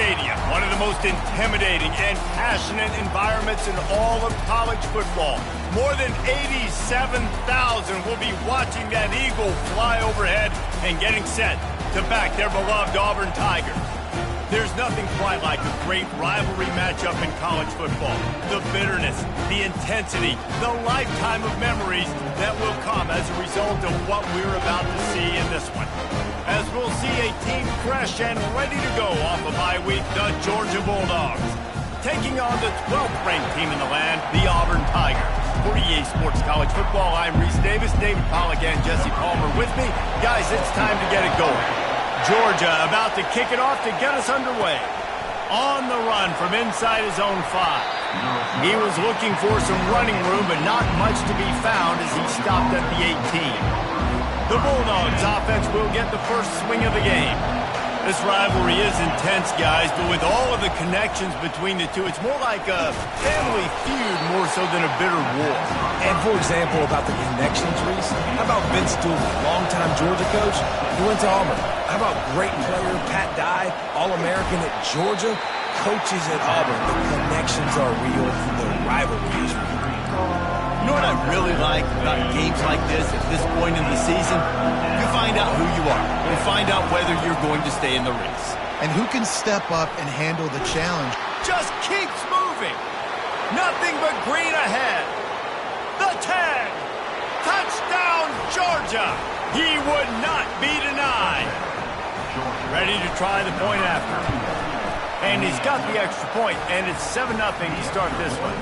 Stadium, one of the most intimidating and passionate environments in all of college football. More than 87,000 will be watching that eagle fly overhead and getting set to back their beloved Auburn Tigers. There's nothing quite like a great rivalry matchup in college football. The bitterness, the intensity, the lifetime of memories that will come as a result of what we're about to see in this one. As we'll see a team fresh and ready to go off of bye week, the Georgia Bulldogs, taking on the 12th ranked team in the land, the Auburn Tigers. For EA Sports College Football, I'm Reese Davis, David Pollack, and Jesse Palmer with me. Guys, it's time to get it going. Georgia about to kick it off to get us underway. On the run from inside his own 5. He was looking for some running room, but not much to be found as he stopped at the 18. The Bulldogs offense will get the first swing of the game. This rivalry is intense, guys, but with all of the connections between the two, it's more like a family feud more so than a bitter war. And for example, about the connections, Reese, how about Vince Dooley, longtime Georgia coach, who went to Auburn? How about great player Pat Dye, All-American at Georgia, coaches at Auburn? The connections are real, the rivalry is real. You know what I really like about games like this at this point in the season? You find out who you are. You find out whether you're going to stay in the race. And who can step up and handle the challenge. Just keeps moving. Nothing but green ahead. The tag. Touchdown, Georgia. He would not be denied. Ready to try the point after. And he's got the extra point, and it's 7-0 to start this one.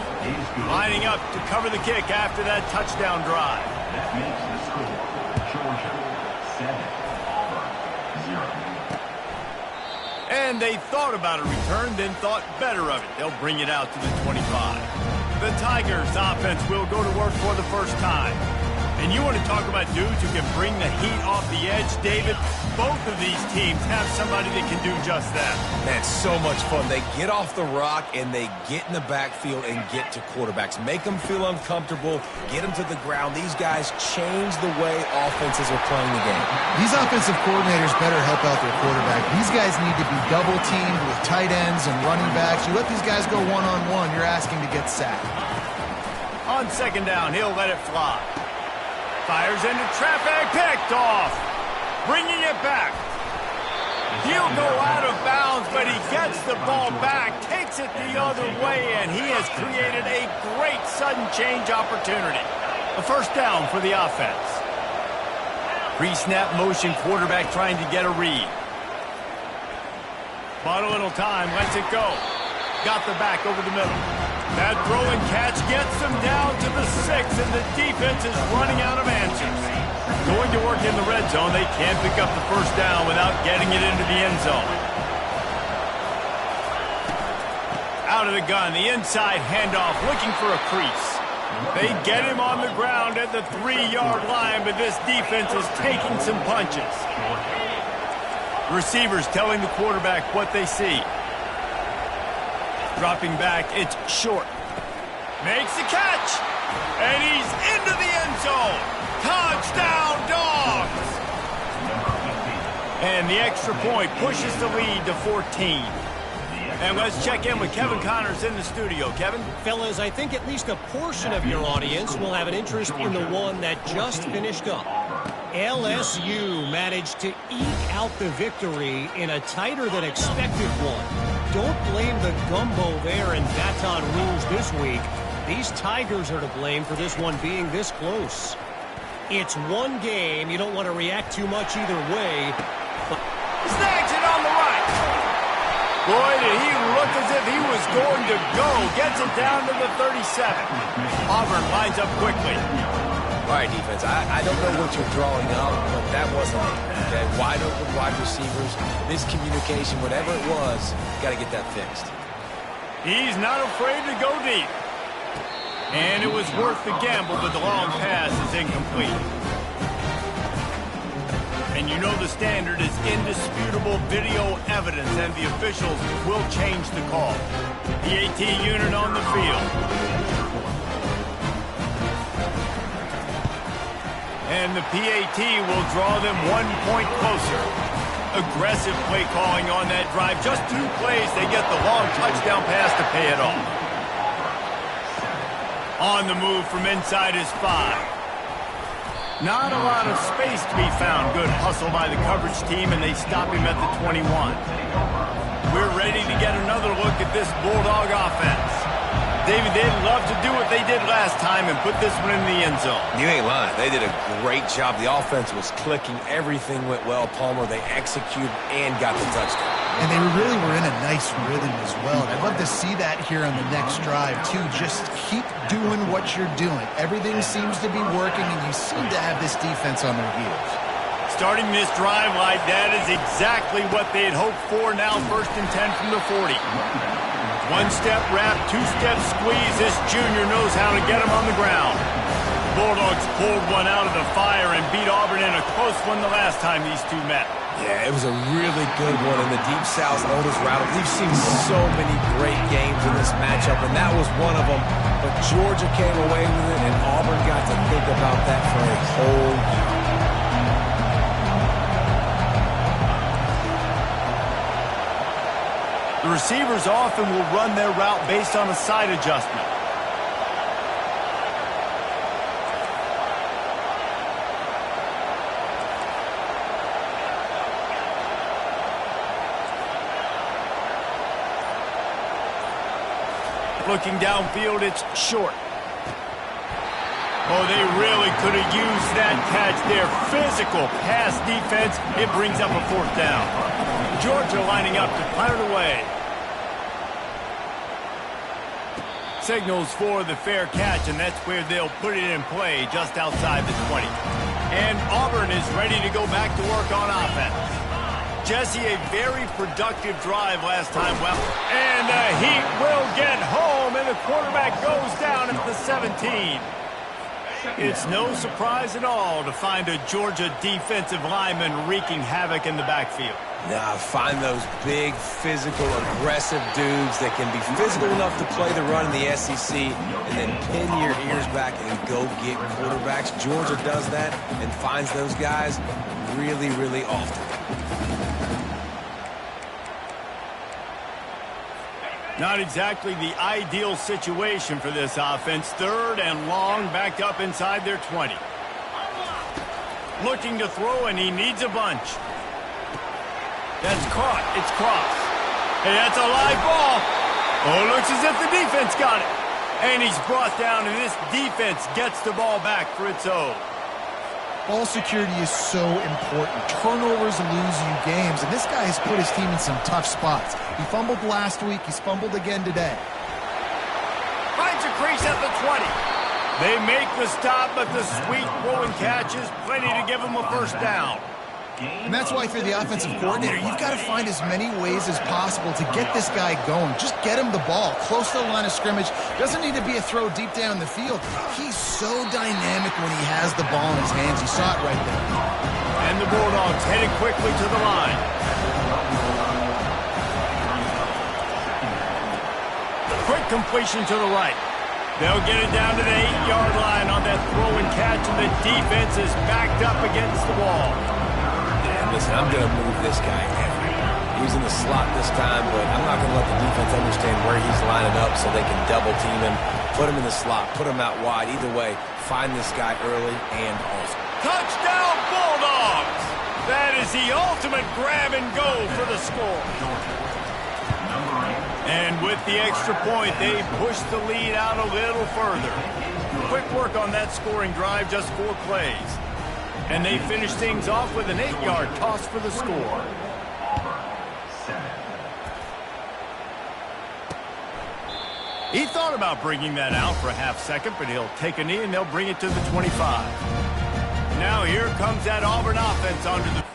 Lining up to cover the kick after that touchdown drive. That makes the score Georgia 7, Auburn 0. And they thought about a return, then thought better of it. They'll bring it out to the 25. The Tigers offense will go to work for the first time. And you want to talk about dudes who can bring the heat off the edge, David? Both of these teams have somebody that can do just that. Man, so much fun. They get off the rock and they get in the backfield and get to quarterbacks. Make them feel uncomfortable, get them to the ground. These guys change the way offenses are playing the game. These offensive coordinators better help out their quarterback. These guys need to be double-teamed with tight ends and running backs. You let these guys go one-on-one, you're asking to get sacked. On second down, he'll let it fly. Fires into traffic, picked off. Bringing it back. He'll go out of bounds, but he gets the ball back, takes it the other way, and he has created a great sudden change opportunity. A first down for the offense. Pre-snap motion quarterback trying to get a read. Bought a little time, lets it go. Got the back over the middle. That throw and catch gets them down to the 6, and the defense is running out of answers. Going to work in the red zone. They can't pick up the first down without getting it into the end zone. Out of the gun, the inside handoff, looking for a crease. They get him on the ground at the 3-yard line, but this defense is taking some punches. Receivers telling the quarterback what they see. Dropping back, it's short. Makes the catch. And he's into the end zone. Touchdown, Dogs! And the extra point pushes the lead to 14. And let's check in with Kevin Connors in the studio. Kevin? Fellas, I think at least a portion of your audience will have an interest in the one that just finished up. LSU managed to eke out the victory in a tighter than expected one. Don't blame the gumbo there in Baton Rouge this week. These Tigers are to blame for this one being this close. It's one game. You don't want to react too much either way. Snags it on the right. Boy, did he look as if he was going to go. Gets it down to the 37. Auburn lines up quickly. All right, defense, I don't know what you're drawing up, but that wasn't it. Okay, wide open wide receivers, miscommunication, whatever it was, got to get that fixed. He's not afraid to go deep. And it was worth the gamble, but the long pass is incomplete. And you know the standard is indisputable video evidence, and the officials will change the call. The AT unit on the field. And the PAT will draw them 1 point closer. aggressive play calling on that drive. Just 2 plays, they get the long touchdown pass to pay it off. On the move from inside his 5. Not a lot of space to be found. Good hustle by the coverage team, and they stop him at the 21. We're ready to get another look at this Bulldog offense. David, they'd love to do what they did last time and put this one in the end zone. You ain't lying. They did a great job. The offense was clicking. Everything went well, Palmer. They executed and got the touchdown. And they really were in a nice rhythm as well. And I'd love to see that here on the next drive, too. Just keep doing what you're doing. Everything seems to be working, and you seem to have this defense on their heels. Starting this drive like that is exactly what they had hoped for. Now 1st and 10 from the 40. 1-step wrap, 2-step squeeze. This junior knows how to get him on the ground. Bulldogs pulled one out of the fire and beat Auburn in a close one the last time these two met. Yeah, it was a really good one in the Deep South's oldest route. We've seen so many great games in this matchup, and that was one of them. But Georgia came away with it, and Auburn got to think about that for a whole year. The receivers often will run their route based on a side adjustment. Looking downfield, it's short. Oh, they really could have used that catch there. Physical pass defense. It brings up a 4th down. Georgia lining up to fire it away. Signals for the fair catch, and that's where they'll put it in play just outside the 20. And Auburn is ready to go back to work on offense. Jesse, a very productive drive last time. Well, and the Heat will get home, and the quarterback goes down at the 17. It's no surprise at all to find a Georgia defensive lineman wreaking havoc in the backfield. Now, find those big, physical, aggressive dudes that can be physical enough to play the run in the SEC and then pin your ears back and go get quarterbacks. Georgia does that and finds those guys really, really often. Not exactly the ideal situation for this offense. 3rd and long, backed up inside their 20. Looking to throw, and he needs a bunch. That's caught. It's crossed. Hey, that's a live ball. Oh, it looks as if the defense got it. And he's brought down, and this defense gets the ball back for its own. Ball security is so important. Turnovers lose you games, and this guy has put his team in some tough spots. He fumbled last week. He's fumbled again today. Finds a crease at the 20. They make the stop, but the sweet throwing catch is plenty to give him a 1st down. And that's why, if you're the offensive coordinator, you've got to find as many ways as possible to get this guy going. Just get him the ball close to the line of scrimmage. Doesn't need to be a throw deep down the field. He's so dynamic when he has the ball in his hands. You saw it right there. And the Bulldogs headed quickly to the line. Quick completion to the right. They'll get it down to the 8-yard line on that throw and catch, and the defense is backed up against the wall. Listen, I'm going to move this guy everywhere. He's in the slot this time, but I'm not going to let the defense understand where he's lining up so they can double team him, put him in the slot, put him out wide. Either way, find this guy early and often. Touchdown, Bulldogs! That is the ultimate grab and go for the score. And with the extra point, they push the lead out a little further. Quick work on that scoring drive, just 4 plays. And they finish things off with an 8-yard toss for the score. He thought about bringing that out for a half second, but he'll take a knee and they'll bring it to the 25. Now here comes that Auburn offense onto the...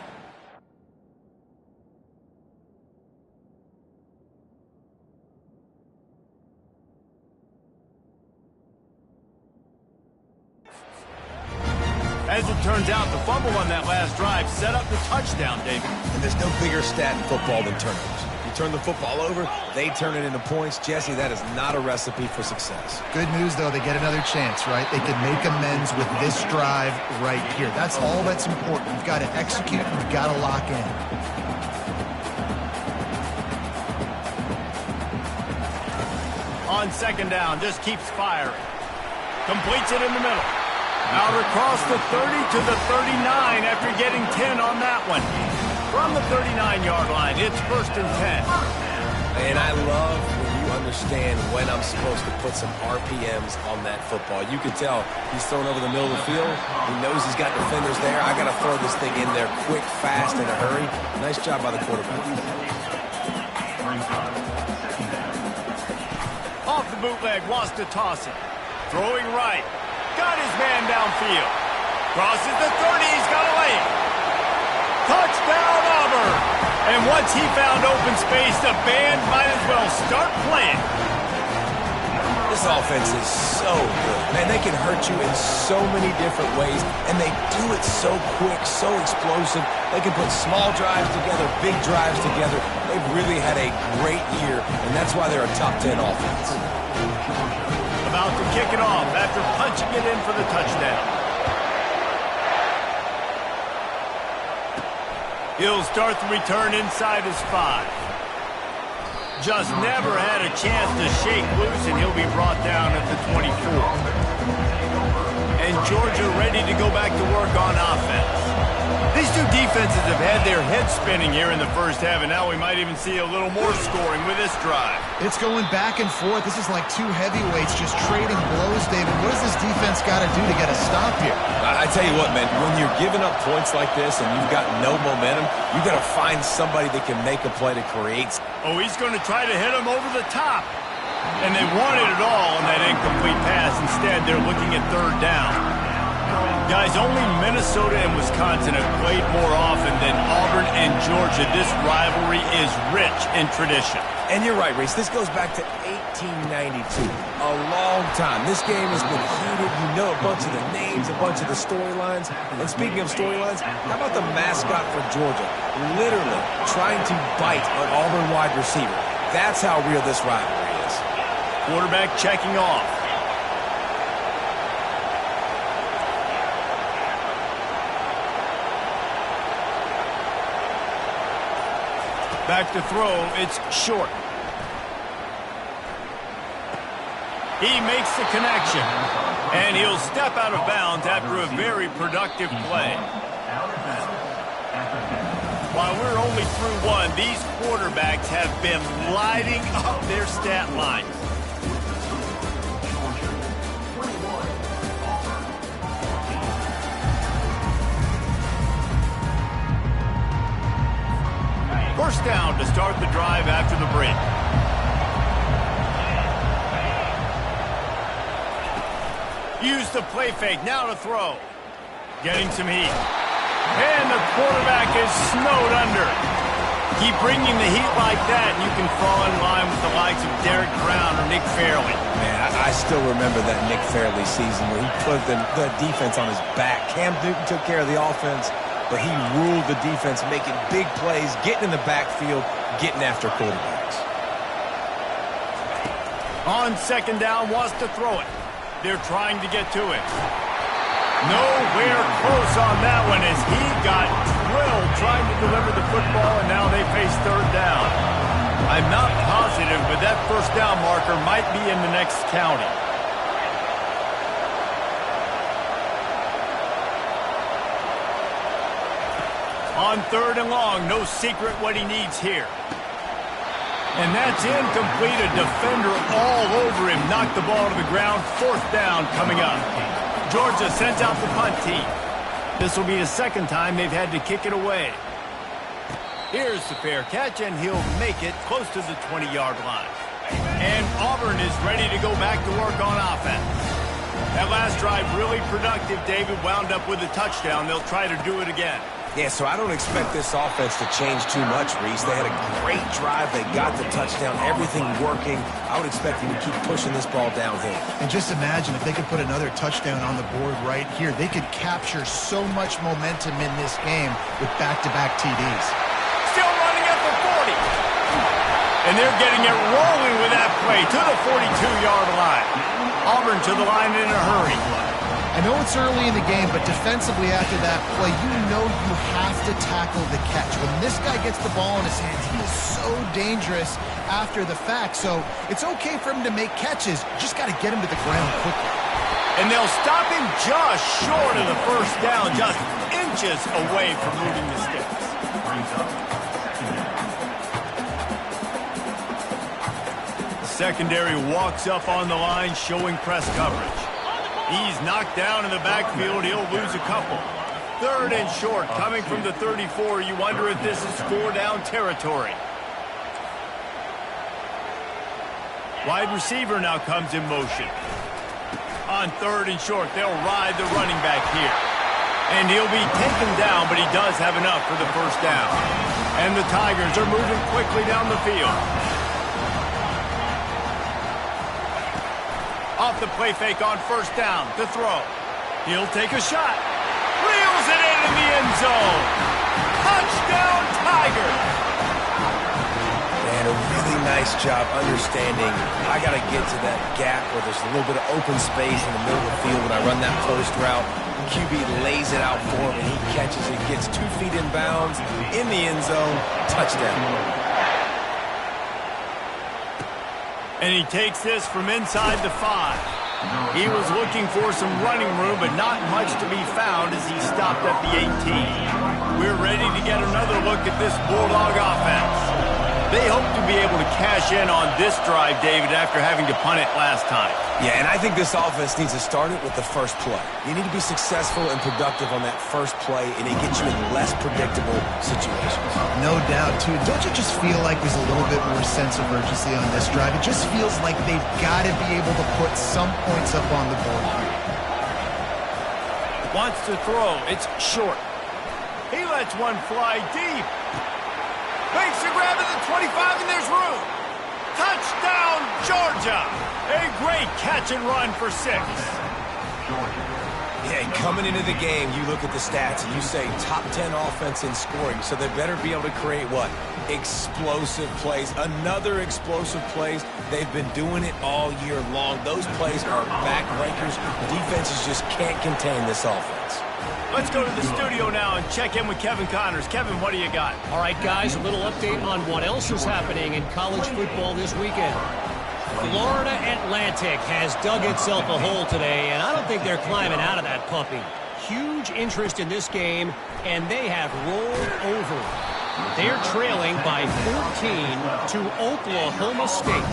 As it turns out, the fumble on that last drive set up the touchdown, David. And there's no bigger stat in football than turnovers. You turn the football over, they turn it into points. Jesse, that is not a recipe for success. Good news, though, they get another chance, right? They can make amends with this drive right here. That's all that's important. You've got to execute, you've got to lock in. On second down, just keeps firing. Completes it in the middle. Out across the 30 to the 39 after getting 10 on that one. From the 39-yard line, it's 1st and 10. And I love when you understand when I'm supposed to put some RPMs on that football. You can tell he's throwing over the middle of the field. He knows he's got defenders there. I got to throw this thing in there quick, fast, in a hurry. Nice job by the quarterback. Off the bootleg, wants to toss it. Throwing right. Got his man downfield. Crosses the 30. He's got a lane. Touchdown, Auburn. And once he found open space, the band might as well start playing. This offense is so good. Man, they can hurt you in so many different ways, and they do it so quick, so explosive. They can put small drives together, big drives together. They've really had a great year, and that's why they're a top 10 offense. About to kick it off after punching it in for the touchdown. He'll start the return inside his 5. Just never had a chance to shake loose, and he'll be brought down at the 24. And Georgia ready to go back to work on offense. These two defenses have had their heads spinning here in the first half, and now we might even see a little more scoring with this drive. It's going back and forth. This is like two heavyweights just trading blows, David. What does this defense got to do to get a stop here? I tell you what, man, when you're giving up points like this and you've got no momentum, you got to find somebody that can make a play to create. Oh, he's going to try to hit him over the top. And they wanted it all on that incomplete pass. Instead, they're looking at 3rd down. Guys, only Minnesota and Wisconsin have played more often than Auburn and Georgia. This rivalry is rich in tradition. And you're right, Reese. This goes back to 1892. A long time. This game has been heated. You know a bunch of the names, a bunch of the storylines. And speaking of storylines, how about the mascot for Georgia? Literally trying to bite an Auburn wide receiver. That's how real this rivalry is. Quarterback checking off. Back to throw, it's short. He makes the connection, and he'll step out of bounds after a very productive play. While we're only through one, these quarterbacks have been lighting up their stat line. First down to start the drive after the break. Use the play fake, now to throw. Getting some heat. And the quarterback is snowed under. Keep bringing the heat like that, and you can fall in line with the likes of Derek Brown or Nick Fairley. Man, I still remember that Nick Fairley season where he put the defense on his back. Cam Newton took care of the offense, but he ruled the defense, making big plays, getting in the backfield, getting after quarterbacks. On second down, wants to throw it. They're trying to get to it. Nowhere close on that one as he got drilled trying to deliver the football, and now they face 3rd down. I'm not positive, but that first down marker might be in the next county. On 3rd and long, no secret what he needs here. And that's incomplete. A defender all over him. Knocked the ball to the ground. 4th down coming up. Georgia sends out the punt team. This will be the 2nd time they've had to kick it away. Here's the fair catch, and he'll make it close to the 20-yard line. And Auburn is ready to go back to work on offense. That last drive really productive. David wound up with a touchdown. They'll try to do it again. Yeah, so I don't expect this offense to change too much, Reese. They had a great drive. They got the touchdown, everything working. I would expect them to keep pushing this ball downhill. And just imagine if they could put another touchdown on the board right here. They could capture so much momentum in this game with back-to-back TDs. Still running at the 40. And they're getting it rolling with that play to the 42-yard line. Auburn to the line in a hurry. I know it's early in the game, but defensively after that play, you know you have to tackle the catch. When this guy gets the ball in his hands, he is so dangerous after the fact. So it's okay for him to make catches. Just got to get him to the ground quickly. And they'll stop him just short of the first down, just inches away from moving the sticks. The secondary walks up on the line, showing press coverage. He's knocked down in the backfield. He'll lose a couple. 3rd and short, coming from the 34. You wonder if this is 4-down territory. Wide receiver now comes in motion. On 3rd and short, they'll ride the running back here. And he'll be taken down, but he does have enough for the first down. And the Tigers are moving quickly down the field. Off the play fake on first down, to throw. He'll take a shot. Reels it in the end zone. Touchdown, Tigers! And a really nice job understanding I got to get to that gap where there's a little bit of open space in the middle of the field when I run that post route. QB lays it out for him, and he catches it, gets 2 feet in bounds, in the end zone, touchdown. And he takes this from inside the 5. He was looking for some running room, but not much to be found as he stopped at the 18. We're ready to get another look at this Bulldog offense. They hope to be able to cash in on this drive, David, after having to punt it last time. Yeah, and I think this offense needs to start it with the first play. You need to be successful and productive on that first play, and it gets you in less predictable situations. No doubt, too. Don't you just feel like there's a little bit more sense of urgency on this drive? It just feels like they've got to be able to put some points up on the board here. Wants to throw. It's short. He lets one fly deep. Makes a grab at the 25, and there's room. Touchdown, Georgia. A great catch and run for 6. Yeah, coming into the game, you look at the stats and you say top 10 offense in scoring, so they better be able to create what? Explosive plays. Another explosive plays. They've been doing it all year long. Those plays are backbreakers. Defenses just can't contain this offense. Let's go to the studio now and check in with Kevin Connors. Kevin, what do you got? All right, guys, a little update on what else is happening in college football this weekend. Florida Atlantic has dug itself a hole today, and I don't think they're climbing out of that puppy. Huge interest in this game, and they have rolled over. They're trailing by 14 to Oklahoma State.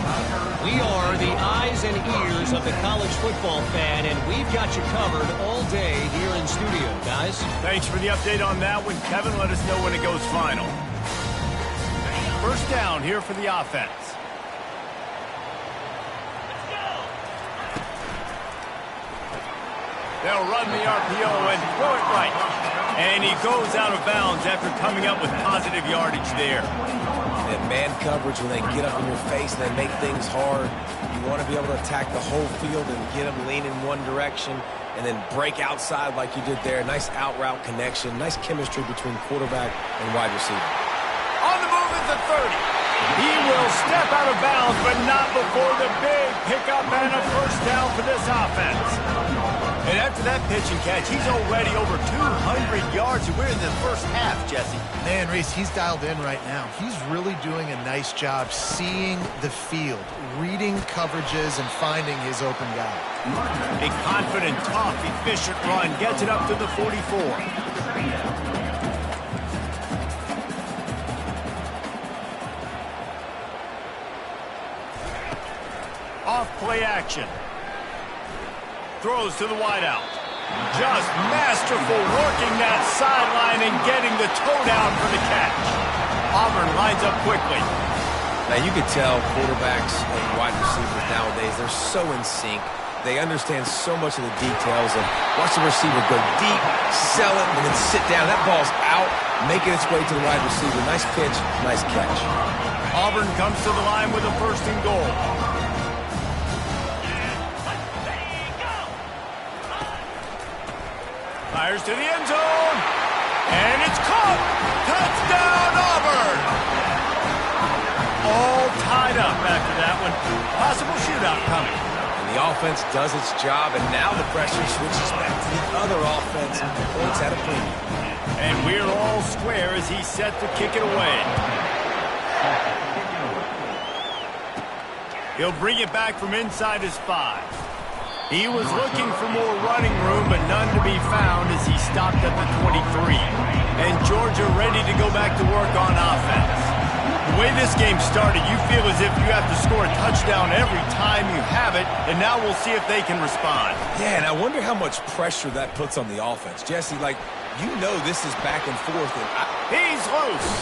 We are the eyes and ears of the college football fan, and we've got you covered all day here in studio, guys. Thanks for the update on that one, Kevin. Let us know when it goes final. First down here for the offense. They'll run the RPO and throw it right. And he goes out of bounds after coming up with positive yardage there. And man coverage, when they get up in your face and they make things hard, you want to be able to attack the whole field and get them leaning one direction and then break outside like you did there. Nice out route connection, nice chemistry between quarterback and wide receiver. On the move at the 30. He will step out of bounds, but not before the big pickup and a first down for this offense. And after that pitch and catch, he's already over 200 yards, and we're in the first half, Jesse. Man, Reese, he's dialed in right now. He's really doing a nice job seeing the field, reading coverages, and finding his open guy. A confident, tough, efficient run gets it up to the 44. Off play action. Throws to the wideout. Just masterful working that sideline and getting the toe down for the catch. Auburn lines up quickly. Now you can tell quarterbacks and wide receivers nowadays, they're so in sync. They understand so much of the details of watch the receiver go deep, sell it, and then sit down. That ball's out, making its way to the wide receiver. Nice pitch, nice catch. Auburn comes to the line with a 1st and goal. Fires to the end zone. And it's caught. Touchdown, Auburn. All tied up after that one. Possible shootout coming. And The offense does its job, and now the pressure switches back to the other offense. Points at a premium. And we're all square as he's set to kick it away. He'll bring it back from inside his 5. He was looking for more running room, but none to be found as he stopped at the 23. And Georgia ready to go back to work on offense. The way this game started, you feel as if you have to score a touchdown every time you have it, and now we'll see if they can respond. Yeah, and I wonder how much pressure that puts on the offense. Jesse, you know this is back and forth. And he's loose.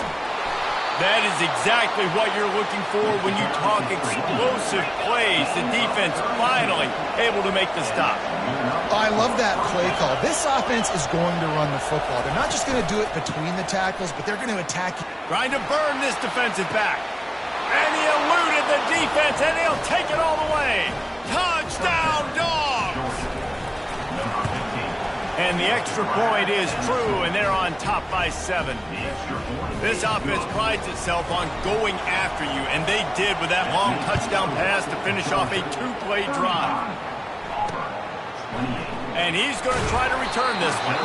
That is exactly what you're looking for when you talk explosive plays. The defense finally able to make the stop. I love that play call. This offense is going to run the football. They're not just going to do it between the tackles, but they're going to attack. Trying to burn this defensive back. And he eluded the defense, and he'll take it all the way. Touchdown, Dogs! And the extra point is true, and they're on top by 7. This offense prides itself on going after you, and they did with that long touchdown pass to finish off a 2-play drive. And he's going to try to return this one.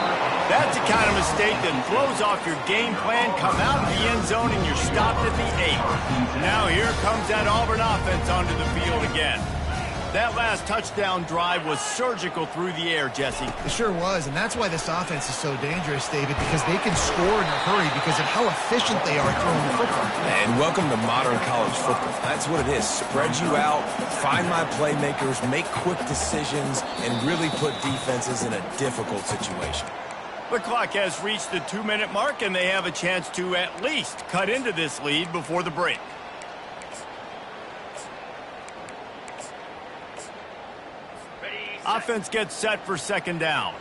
That's the kind of mistake that throws off your game plan. Come out of the end zone, and you're stopped at the 8. Now here comes that Auburn offense onto the field again. That last touchdown drive was surgical through the air, Jesse. It sure was, and that's why this offense is so dangerous, David, because they can score in a hurry because of how efficient they are throwing the football. And welcome to modern college football. That's what it is. Spread you out, find my playmakers, make quick decisions, and really put defenses in a difficult situation. The clock has reached the 2-minute mark, and they have a chance to at least cut into this lead before the break. Offense gets set for 2nd down.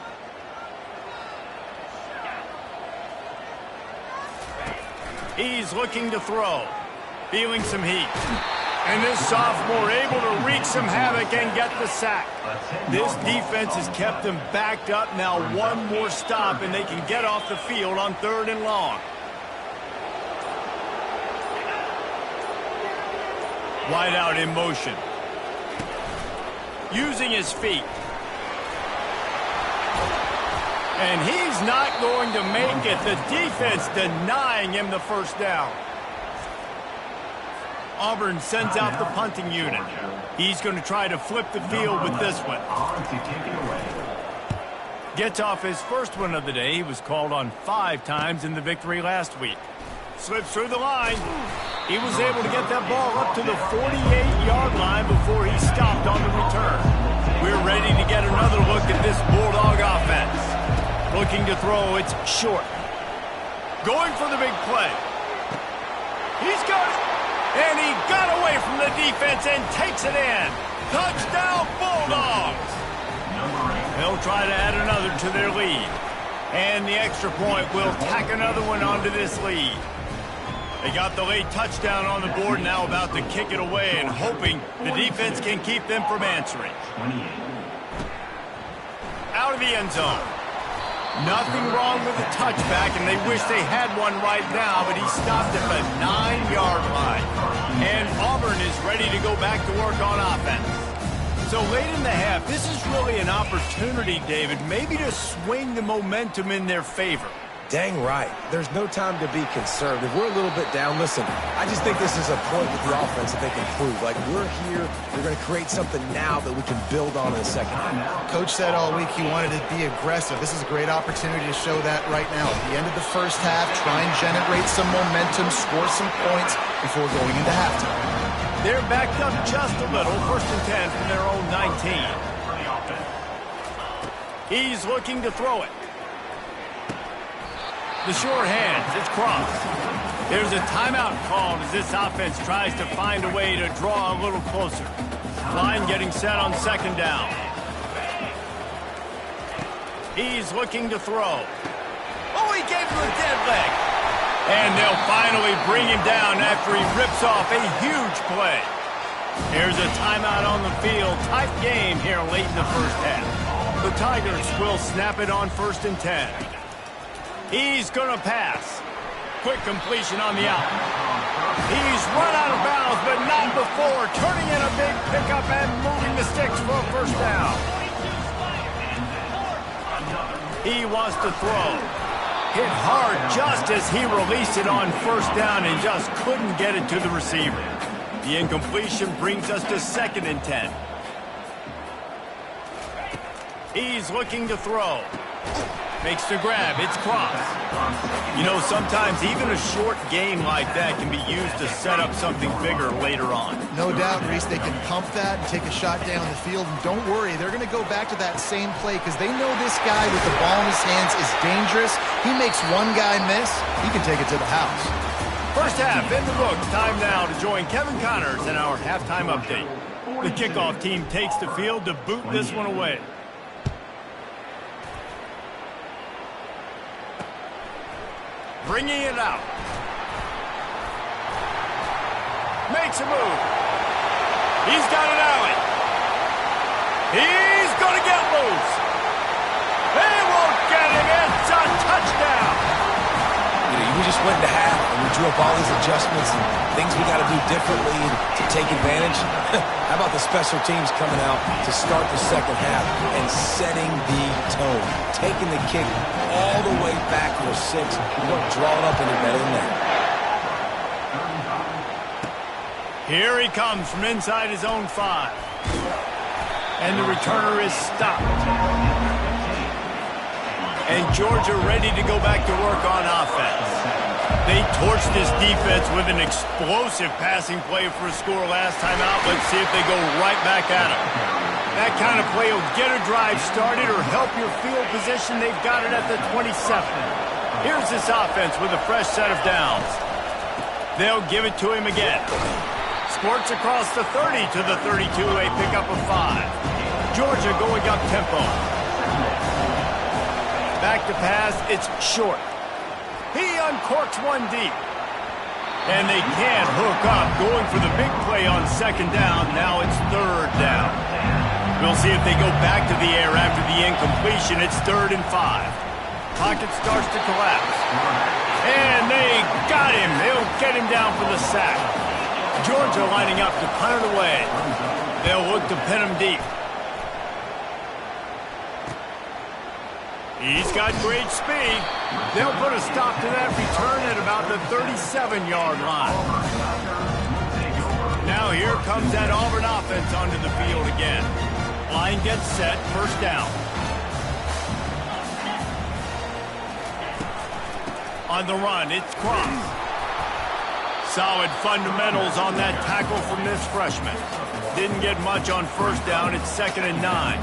He's looking to throw. Feeling some heat. And this sophomore able to wreak some havoc and get the sack. This defense has kept them backed up. Now one more stop and they can get off the field on 3rd and long. Wide out in motion. Using his feet. And he's not going to make it. The defense denying him the 1st down. Auburn sends out the punting unit. He's going to try to flip the field with this one. Gets off his first one of the day. He was called on 5 times in the victory last week. Slips through the line. He was able to get that ball up to the 48-yard line before he stopped on the return. We're ready to get another look at this Bulldog offense. Looking to throw, it's short. Going for the big play. He's got it. And he got away from the defense and takes it in. Touchdown, Bulldogs. They'll try to add another to their lead. And the extra point will tack another one onto this lead. They got the late touchdown on the board, now about to kick it away and hoping the defense can keep them from answering. Out of the end zone. Nothing wrong with the touchback, and they wish they had one right now, but he stopped at the 9-yard line. And Auburn is ready to go back to work on offense. So late in the half, this is really an opportunity, David, maybe to swing the momentum in their favor. Dang right. There's no time to be concerned. If we're a little bit down, listen, I just think this is a point with the offense that they can prove. Like, we're here, we're going to create something now that we can build on in the second half. Coach said all week he wanted to be aggressive. This is a great opportunity to show that right now. At the end of the first half, try and generate some momentum, score some points before going into halftime. They're backed up just a little. 1st and 10 from their own 19. He's looking to throw it. The sure hands, it's crossed. There's a timeout called as this offense tries to find a way to draw a little closer. Line getting set on 2nd down. He's looking to throw. Oh, he gave him a dead leg. And they'll finally bring him down after he rips off a huge play. Here's a timeout on the field. Tight game here late in the first half. The Tigers will snap it on 1st and 10. He's going to pass. Quick completion on the out. He's run out of bounds, but not before turning in a big pickup and moving the sticks for a first down. He wants to throw. Hit hard just as he released it on first down and just couldn't get it to the receiver. The incompletion brings us to 2nd and 10. He's looking to throw. Makes the grab. It's cross. You know, sometimes even a short game like that can be used to set up something bigger later on. No doubt, Reese, they can pump that and take a shot down the field. And don't worry, they're going to go back to that same play because they know this guy with the ball in his hands is dangerous. He makes one guy miss, he can take it to the house. First half in the books. Time now to join Kevin Connors in our halftime update. The kickoff team takes the field to boot this one away. Bringing it out. Makes a move. He's got an alley. He's going to get loose. They won't get him. It's a touchdown. We just went into half and we drew up all these adjustments and things we got to do differently to take advantage. How about the special teams coming out to start the second half and setting the tone, taking the kick all the way back for 6. We don't draw it up any better than that. Here he comes from inside his own 5. And the returner is stopped. And Georgia ready to go back to work on offense. They torched this defense with an explosive passing play for a score last time out. Let's see if they go right back at him. That kind of play will get a drive started or help your field position. They've got it at the 27. Here's this offense with a fresh set of downs. They'll give it to him again. Squirts across the 30 to the 32, a pickup of 5. Georgia going up tempo. Back to pass, it's short. He uncorks one deep. And they can't hook up, going for the big play on 2nd down. Now it's 3rd down. We'll see if they go back to the air after the incompletion. It's 3rd and 5. Pocket starts to collapse. And they got him. They'll get him down for the sack. Georgia lining up to punt it away. They'll look to pin him deep. He's got great speed. They'll put a stop to that return at about the 37-yard line. Now here comes that Auburn offense onto the field again. Line gets set, first down. On the run, it's Cross. Solid fundamentals on that tackle from this freshman. Didn't get much on first down. It's 2nd and 9.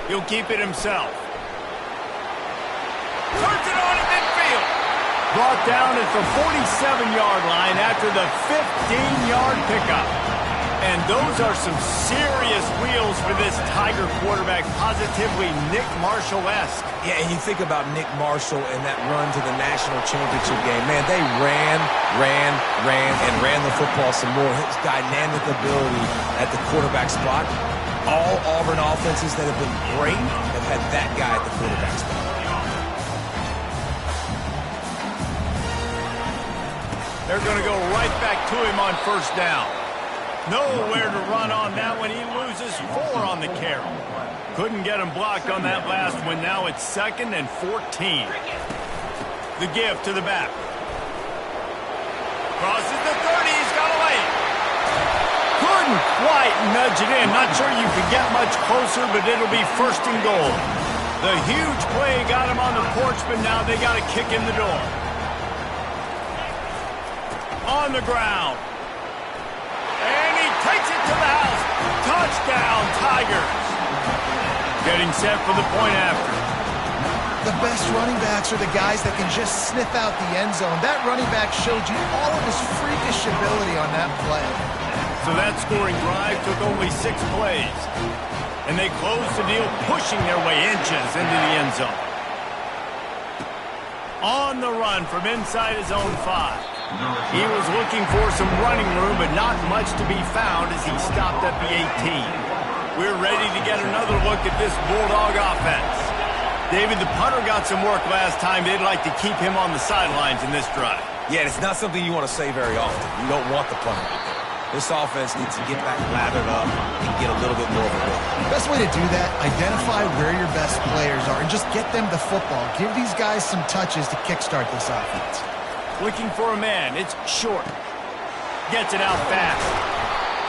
He'll keep it himself. Turns it on at midfield. Brought down at the 47-yard line after the 15-yard pickup. And those are some serious wheels for this Tiger quarterback, positively Nick Marshall-esque. Yeah, and you think about Nick Marshall and that run to the national championship game. Man, they ran the football some more. His dynamic ability at the quarterback spot. All Auburn offenses that have been great have had that guy at the quarterback spot. They're going to go right back to him on first down. Nowhere to run on that one. He loses 4 on the carry. Couldn't get him blocked on that last one. Now it's 2nd and 14. The give to the back. Crosses the 30. He's got a lane. Couldn't quite nudge it in. Not sure you could get much closer, but it'll be 1st and goal. The huge play got him on the porch, but now they got to kick in the door. On the ground. And he takes it to the house. Touchdown, Tigers. Getting set for the point after. The best running backs are the guys that can just sniff out the end zone. That running back showed you all of his freakish ability on that play. So that scoring drive took only 6 plays. And they closed the deal, pushing their way inches into the end zone. On the run from inside his own 5. He was looking for some running room, but not much to be found as he stopped at the 18. We're ready to get another look at this Bulldog offense. David, the punter got some work last time. They'd like to keep him on the sidelines in this drive. Yeah, it's not something you want to say very often. You don't want the punter out there. This offense needs to get back lathered up and get a little bit more of a look. Best way to do that, identify where your best players are and just get them the football. Give these guys some touches to kickstart this offense. Looking for a man. It's Short. Gets it out fast.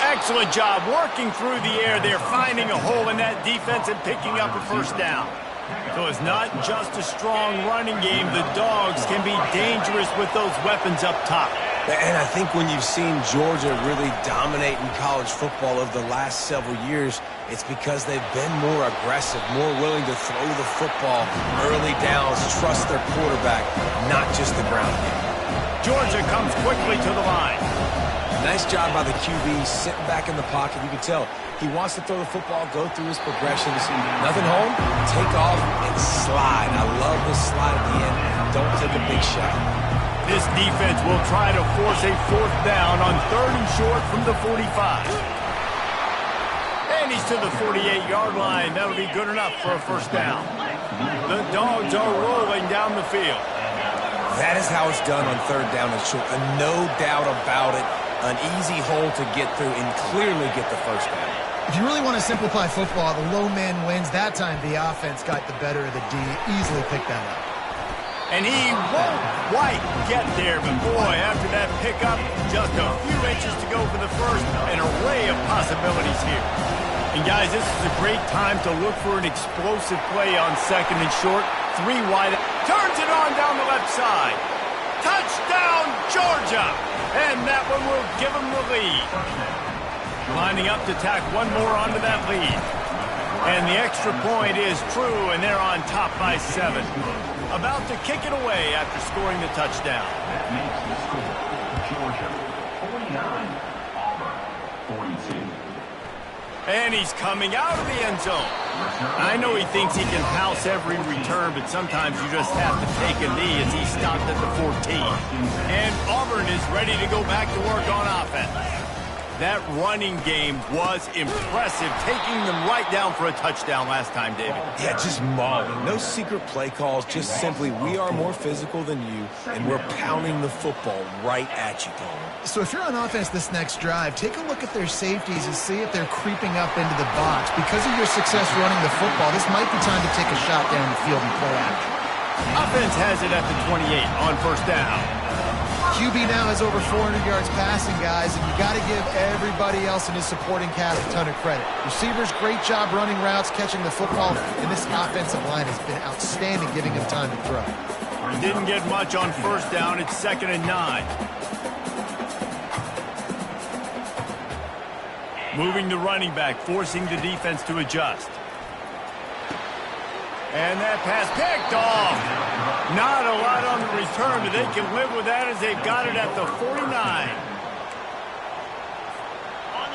Excellent job working through the air there, finding a hole in that defense and picking up a first down. So it's not just a strong running game. The Dogs can be dangerous with those weapons up top. And I think when you've seen Georgia really dominate in college football over the last several years, it's because they've been more aggressive, more willing to throw the football early downs, trust their quarterback, not just the ground game. Georgia comes quickly to the line. Nice job by the QB, sitting back in the pocket. You can tell he wants to throw the football, go through his progressions. Nothing home, take off, and slide. I love the slide at the end. Don't take a big shot. This defense will try to force a fourth down on 3rd and short from the 45. And he's to the 48-yard line. That'll be good enough for a first down. The Dogs are rolling down the field. That is how it's done on 3rd down and short. No doubt about it. An easy hole to get through and clearly get the first down. If you really want to simplify football, the low man wins. That time the offense got the better of the D. Easily picked that up. And he won't quite get there, but boy, after that pickup, just a few inches to go for the first. An array of possibilities here. And guys, this is a great time to look for an explosive play on 2nd and short. 3 wide. Turns it on down the left side. Touchdown, Georgia! And that one will give them the lead. Lining up to tack one more onto that lead. And the extra point is true, and they're on top by 7. About to kick it away after scoring the touchdown. That makes the score Georgia 49, Auburn 42. And he's coming out of the end zone. I know he thinks he can house every return, but sometimes you just have to take a knee as he stopped at the 14. And Auburn is ready to go back to work on offense. That running game was impressive, taking them right down for a touchdown last time, David. Yeah, just mauling. No secret play calls, just simply we are more physical than you, and we're pounding the football right at you, Palmer. So if you're on offense this next drive, take a look at their safeties and see if they're creeping up into the box. Because of your success running the football, this might be time to take a shot down the field and play action. Offense has it at the 28 on first down. QB now has over 400 yards passing, guys, and you got to give everybody else in his supporting cast a ton of credit. Receivers, great job running routes, catching the football, and this offensive line has been outstanding, giving him time to throw. Didn't get much on first down. It's 2nd and 9. Moving the running back, forcing the defense to adjust. And that pass picked off. Not a lot on the return, but they can live with that as they've got it at the 49.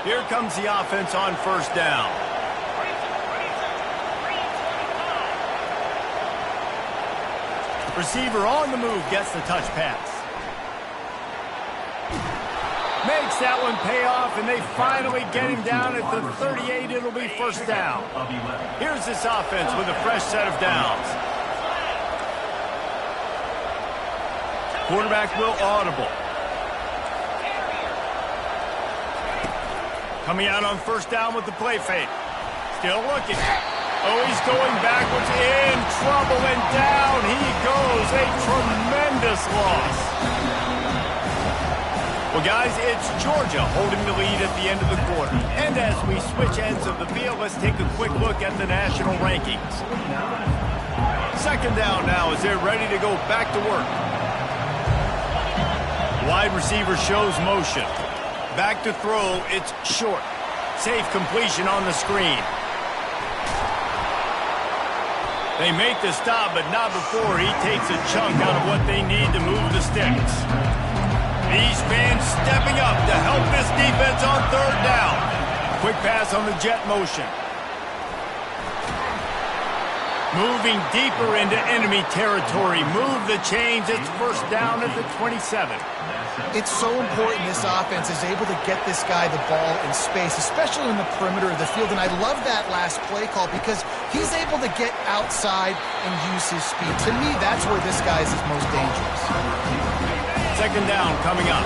Here comes the offense on first down. Receiver on the move gets the touch pass. Makes that one pay off, and they finally get him down at the 38. It'll be first down. Here's this offense with a fresh set of downs. Quarterback will audible. Coming out on first down with the play fake. Still looking. Oh, he's going backwards, in trouble, and down he goes. A tremendous loss. Well, guys, it's Georgia holding the lead at the end of the quarter. And as we switch ends of the field, let's take a quick look at the national rankings. 2nd down now as they're ready to go back to work. Wide receiver shows motion. Back to throw, it's Short. Safe completion on the screen. They make the stop, but not before he takes a chunk out of what they need to move the sticks. These fans stepping up to help this defense on 3rd down. Quick pass on the jet motion. Moving deeper into enemy territory. Move the chains. It's first down at the 27. It's so important this offense is able to get this guy the ball in space, especially in the perimeter of the field. And I love that last play call because he's able to get outside and use his speed. To me, that's where this guy is his most dangerous. Second down coming up.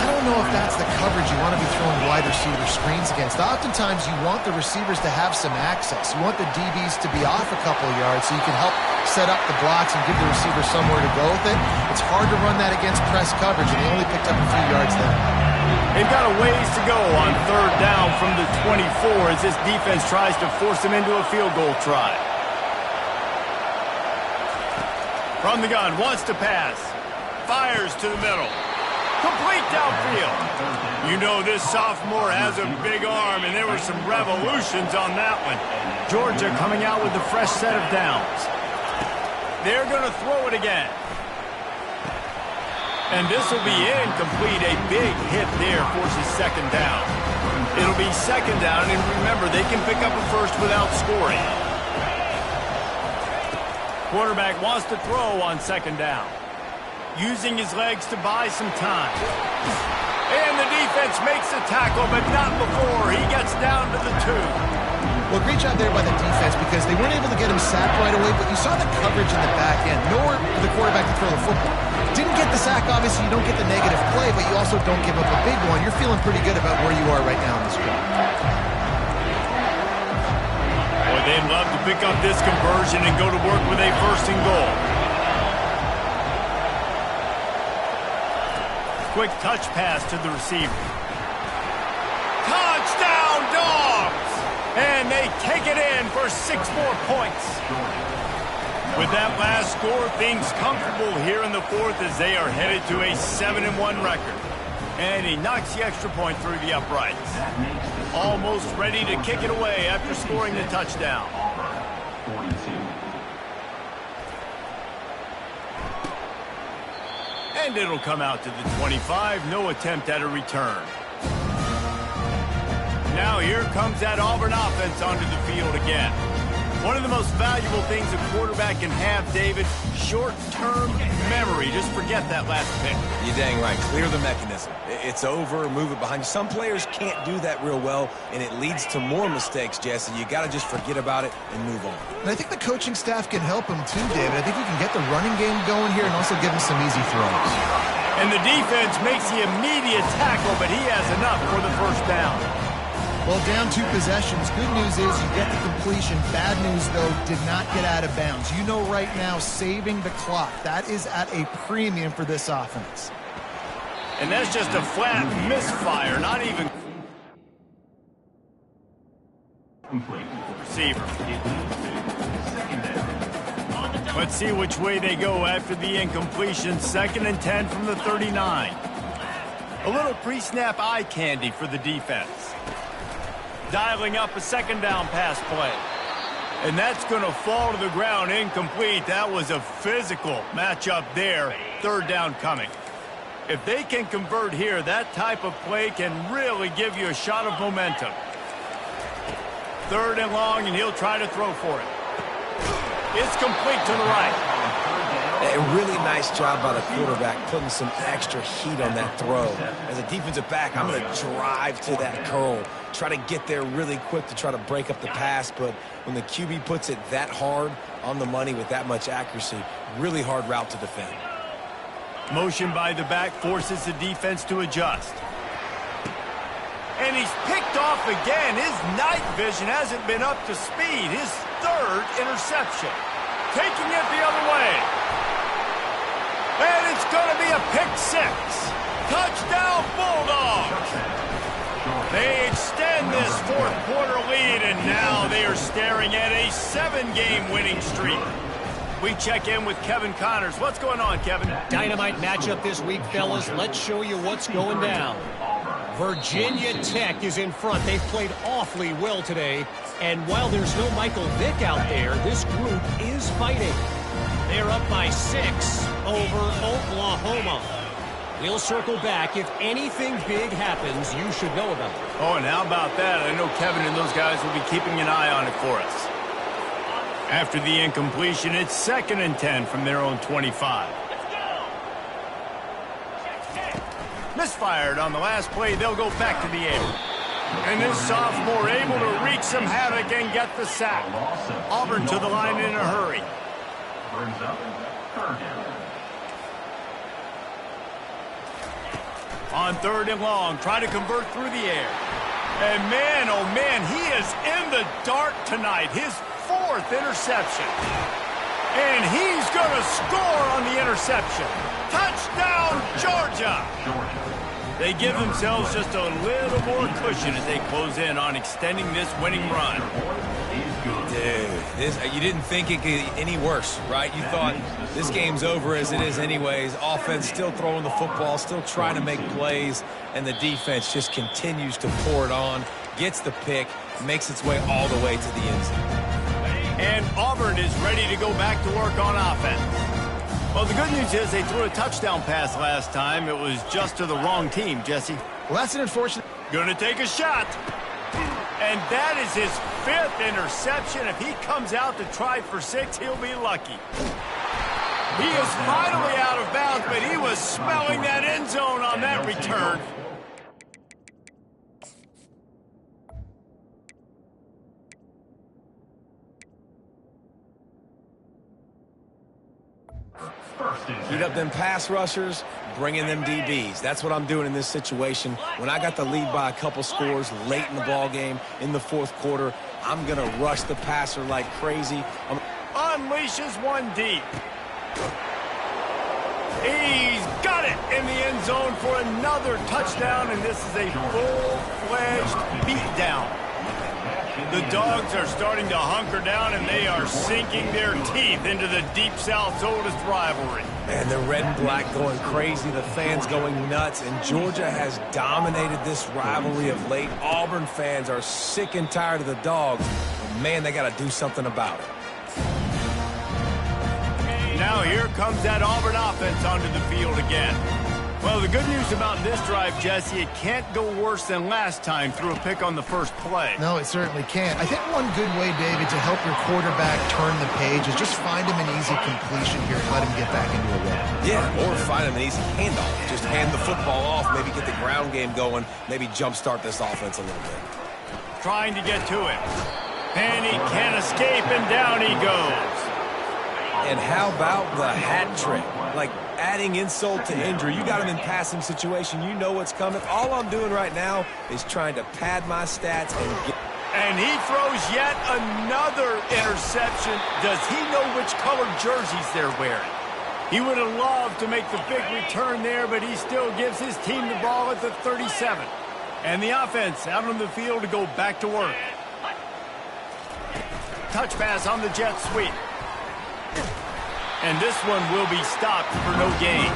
I don't know if that's the coverage you want to be throwing wide receiver screens against. Oftentimes, you want the receivers to have some access. You want the DBs to be off a couple of yards so you can help set up the blocks and give the receiver somewhere to go with it. It's hard to run that against press coverage, and they only picked up a few yards there. They've got a ways to go on third down from the 24 as this defense tries to force them into a field goal try. From the gun, wants to pass. Fires to the middle. Complete downfield. You know this sophomore has a big arm, and there were some revolutions on that one. Georgia coming out with a fresh set of downs. They're going to throw it again. And this will be incomplete. A big hit there forces second down. It'll be second down, and remember, they can pick up a first without scoring. Quarterback wants to throw on second down. Using his legs to buy some time. And the defense makes the tackle, but not before he gets down to the 2. Well, great job there by the defense because they weren't able to get him sacked right away, but you saw the coverage in the back end. Nowhere for the quarterback to throw the football. Didn't get the sack, obviously you don't get the negative play, but you also don't give up a big one. You're feeling pretty good about where you are right now in this drive. Boy, they'd love to pick up this conversion and go to work with a first and goal. Quick touch pass to the receiver. Touchdown, Dogs! And they take it in for 6 more points. With that last score, things comfortable here in the fourth as they are headed to a 7-1 record. And he knocks the extra point through the uprights. Almost ready to kick it away after scoring the touchdown. And it'll come out to the 25. No attempt at a return. Now here comes that Auburn offense onto the field again. One of the most valuable things a quarterback can have, David, short-term memory. Just forget that last pick. You're dang right. Clear the mechanism. It's over, move it behind you. Some players can't do that real well, and it leads to more mistakes, Jesse. You got to just forget about it and move on. And I think the coaching staff can help him too, David. I think you can get the running game going here and also give him some easy throws. And the defense makes the immediate tackle, but he has enough for the first down. Well, down 2 possessions. Good news is you get the completion. Bad news, though, did not get out of bounds. You know right now, saving the clock. That is at a premium for this offense. And that's just a flat misfire, not even receiver. Let's see which way they go after the incompletion. 2nd and 10 from the 39. A little pre-snap eye candy for the defense. Dialing up a second down pass play. And that's going to fall to the ground incomplete. That was a physical matchup there. 3rd down coming. If they can convert here, that type of play can really give you a shot of momentum. 3rd and long, and he'll try to throw for it. It's complete to the right. A really nice job by the quarterback putting some extra heat on that throw. As a defensive back, I'm going to drive to that curl, try to get there really quick to try to break up the pass, but when the QB puts it that hard on the money with that much accuracy, really hard route to defend. Motion by the back forces the defense to adjust. And he's picked off again. His night vision hasn't been up to speed. His 3rd interception. Taking it the other way. And it's going to be a pick 6. Touchdown, Bulldogs. They extend this 4th quarter lead, and now they are staring at a 7-game winning streak. We check in with Kevin Connors. What's going on, Kevin? Dynamite matchup this week, fellas. Let's show you what's going down. Virginia Tech is in front. They've played awfully well today. And while there's no Michael Vick out there, this group is fighting. They're up by 6 over Oklahoma. We'll circle back. If anything big happens, you should know about it. Oh, and how about that? I know Kevin and those guys will be keeping an eye on it for us. After the incompletion, it's 2nd and 10 from their own 25. Misfired on the last play. They'll go back to the air. And this sophomore able to wreak some havoc and get the sack. Auburn to the line in a hurry. Brings up third down. On 3rd and long, try to convert through the air. And man, oh man, he is in the dark tonight. His 4th interception. And he's going to score on the interception. Touchdown, Georgia! They give themselves just a little more cushion as they close in on extending this winning run. Dude, you didn't think it could get any worse, right? You thought this game's over as it is anyways. Offense still throwing the football, still trying to make plays, and the defense just continues to pour it on, gets the pick, makes its way all the way to the end zone. And Auburn is ready to go back to work on offense. Well, the good news is they threw a touchdown pass last time. It was just to the wrong team, Jesse. Well, that's an unfortunate... Gonna take a shot. And that is his 5th interception. If he comes out to try for 6, he'll be lucky. He is finally out of bounds, but he was smelling that end zone on that return. Heat up them pass rushers, bring in them DBs. That's what I'm doing in this situation. When I got the lead by a couple scores late in the ball game, in the 4th quarter, I'm going to rush the passer like crazy. Unleashes one deep. He's got it in the end zone for another touchdown, and this is a full-fledged beatdown. The Dogs are starting to hunker down, and they are sinking their teeth into the Deep South's oldest rivalry. And the red and black going crazy, the fans going nuts, and Georgia has dominated this rivalry of late. Auburn fans are sick and tired of the Dogs. And man, they got to do something about it. Now here comes that Auburn offense onto the field again. Well, the good news about this drive, Jesse, it can't go worse than last time through a pick on the first play. No, it certainly can't. I think one good way, David, to help your quarterback turn the page is just find him an easy completion here and let him get back into a rhythm. Yeah, or find him an easy handoff. Just hand the football off, maybe get the ground game going, maybe jumpstart this offense a little bit. Trying to get to him. And he can't escape, and down he goes. And how about the hat trick? Like adding insult to injury. You got him in passing situation. You know what's coming. All I'm doing right now is trying to pad my stats and get... And he throws yet another interception. Does he know which color jerseys they're wearing? He would have loved to make the big return there, but he still gives his team the ball at the 37. And the offense out on the field to go back to work. Touch pass on the jet sweep. And this one will be stopped for no gain.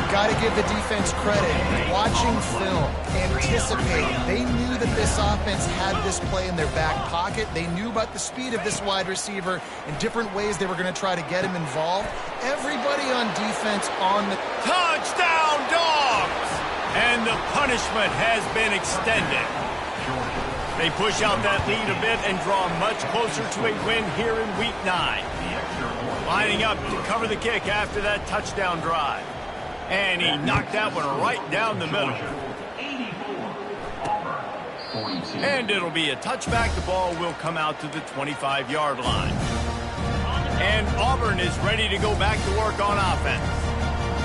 Got to give the defense credit. Watching film, anticipating. They knew that this offense had this play in their back pocket. They knew about the speed of this wide receiver and different ways they were going to try to get him involved. Everybody on defense on the... Touchdown, Dogs! And the punishment has been extended. They push out that lead a bit and draw much closer to a win here in Week 9. Lining up to cover the kick after that touchdown drive. And he knocked that one right down the middle. And it'll be a touchback. The ball will come out to the 25-yard line. And Auburn is ready to go back to work on offense.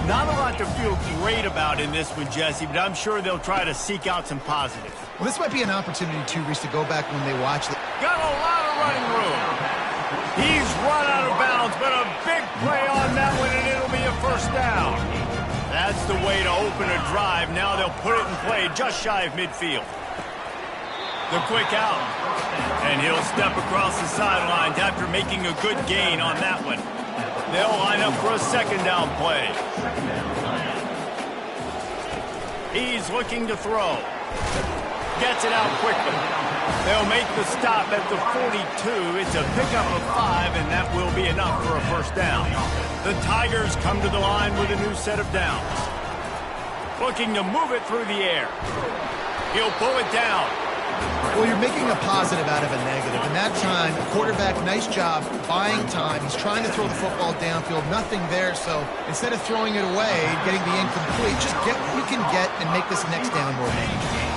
Not a lot to feel great about in this one, Jesse, but I'm sure they'll try to seek out some positives. Well, this might be an opportunity, too, Reese, to go back when they watch the... Got a lot of running room. He's run out of bounds, but a big play on that one, and it'll be a first down. That's the way to open a drive. Now they'll put it in play just shy of midfield. The quick out. And he'll step across the sidelines after making a good gain on that one. They'll line up for a second down play. He's looking to throw. Gets it out quickly. They'll make the stop at the 42. It's a pickup of 5, and that will be enough for a first down. The Tigers come to the line with a new set of downs. Looking to move it through the air. He'll pull it down. Well, you're making a positive out of a negative. In that time, quarterback, nice job buying time. He's trying to throw the football downfield, nothing there. So instead of throwing it away, getting the incomplete, just get what you can get and make this next down more manageable.